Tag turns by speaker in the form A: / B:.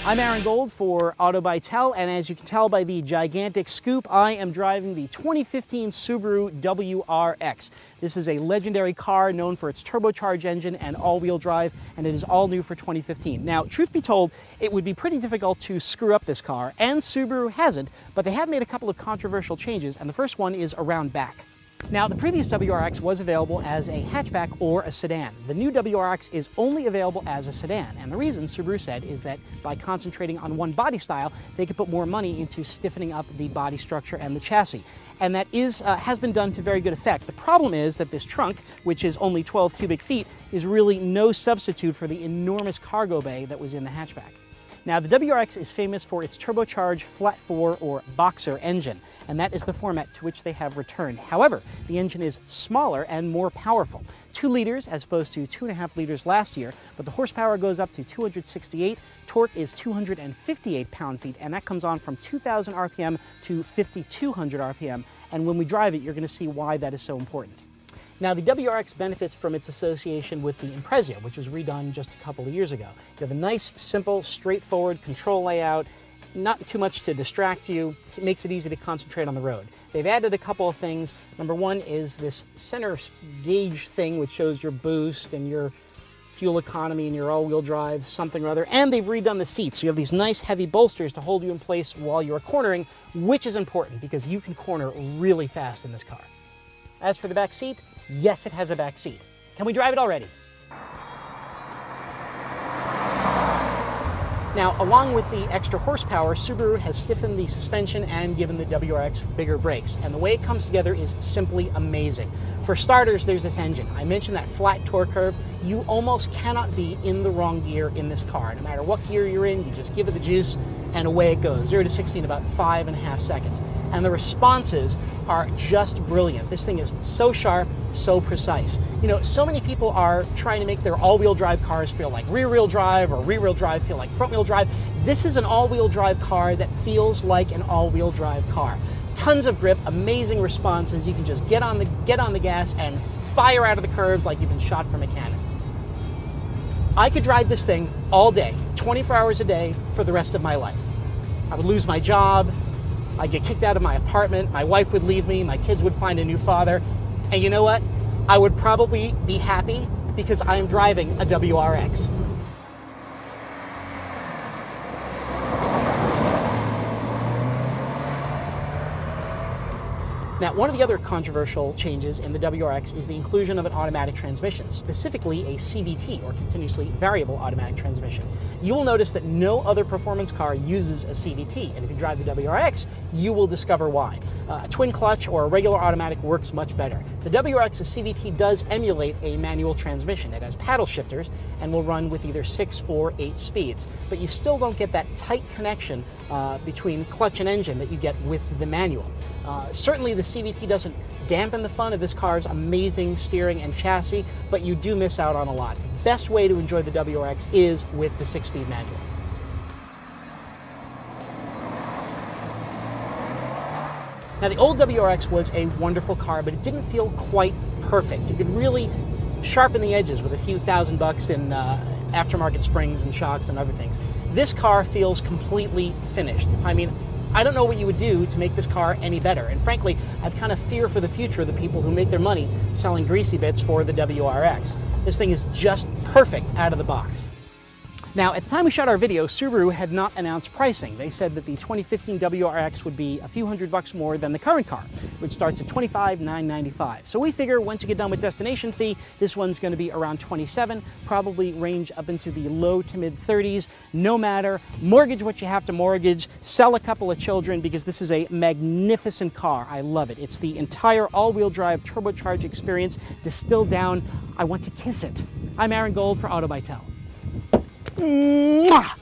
A: I'm Aaron Gold for Auto by Tel, and as you can tell by the gigantic scoop, I am driving the 2015 Subaru WRX. This is a legendary car known for its turbocharged engine and all-wheel drive, and it is all new for 2015. Now, truth be told, it would be pretty difficult to screw up this car, and Subaru hasn't, but they have made a couple of controversial changes, and the first one is around back. Now, the previous WRX was available as a hatchback or a sedan. The new WRX is only available as a sedan, and the reason, Subaru said, is that by concentrating on one body style, they could put more money into stiffening up the body structure and the chassis. And that has been done to very good effect. The problem is that this trunk, which is only 12 cubic feet, is really no substitute for the enormous cargo bay that was in the hatchback. Now, the WRX is famous for its turbocharged flat 4 or boxer engine, and that is the format to which they have returned. However, the engine is smaller and more powerful. 2 liters as opposed to 2.5 liters last year, but the horsepower goes up to 268, torque is 258 pound-feet, and that comes on from 2,000 RPM to 5,200 RPM, and when we drive it, you're going to see why that is so important. Now, the WRX benefits from its association with the Impreza, which was redone just a couple of years ago. You have a nice, simple, straightforward control layout, not too much to distract you. It makes it easy to concentrate on the road. They've added a couple of things. Number one is this center gauge thing, which shows your boost and your fuel economy and your all-wheel drive, something or other. And they've redone the seats. So you have these nice, heavy bolsters to hold you in place while you're cornering, which is important because you can corner really fast in this car. As for the back seat, yes, it has a back seat. Can we drive it already? Now, along with the extra horsepower, Subaru has stiffened the suspension and given the WRX bigger brakes. And the way it comes together is simply amazing. For starters, there's this engine. I mentioned that flat torque curve. You almost cannot be in the wrong gear in this car. No matter what gear you're in, you just give it the juice and away it goes. 0 to 60 in about 5.5 seconds. And the responses are just brilliant. This thing is so sharp, so precise. You know, so many people are trying to make their all-wheel drive cars feel like rear-wheel drive or rear-wheel drive feel like front-wheel drive. This is an all-wheel drive car that feels like an all-wheel drive car. Tons of grip, amazing responses. You can just get on the gas and fire out of the curves like you've been shot from a cannon. I could drive this thing all day, 24 hours a day for the rest of my life. I would lose my job, I'd get kicked out of my apartment, my wife would leave me, my kids would find a new father, and you know what? I would probably be happy because I am driving a WRX. Now, one of the other controversial changes in the WRX is the inclusion of an automatic transmission, specifically a CVT, or continuously variable automatic transmission. You will notice that no other performance car uses a CVT, and if you drive the WRX, you will discover why. A twin clutch or a regular automatic works much better. The WRX's CVT does emulate a manual transmission. It has paddle shifters and will run with either 6 or 8 speeds, but you still don't get that tight connection between clutch and engine that you get with the manual. Certainly the CVT doesn't dampen the fun of this car's amazing steering and chassis, but you do miss out on a lot. The best way to enjoy the WRX is with the 6-speed manual. Now, the old WRX was a wonderful car, but it didn't feel quite perfect. You could really sharpen the edges with a few $1,000 in aftermarket springs and shocks and other things. This car feels completely finished. I mean, I don't know what you would do to make this car any better. And frankly, I've kind of fear for the future of the people who make their money selling greasy bits for the WRX. This thing is just perfect out of the box. Now, at the time we shot our video, Subaru had not announced pricing. They said that the 2015 WRX would be a few $100 more than the current car, which starts at $25,995. So we figure once you get done with destination fee, this one's going to be around $27, probably range up into the low to mid 30s. No matter, mortgage what you have to mortgage, sell a couple of children, because this is a magnificent car. I love it. It's the entire all-wheel drive turbocharged experience distilled down. I want to kiss it. I'm Aaron Gold for Auto by Tel. Mwah!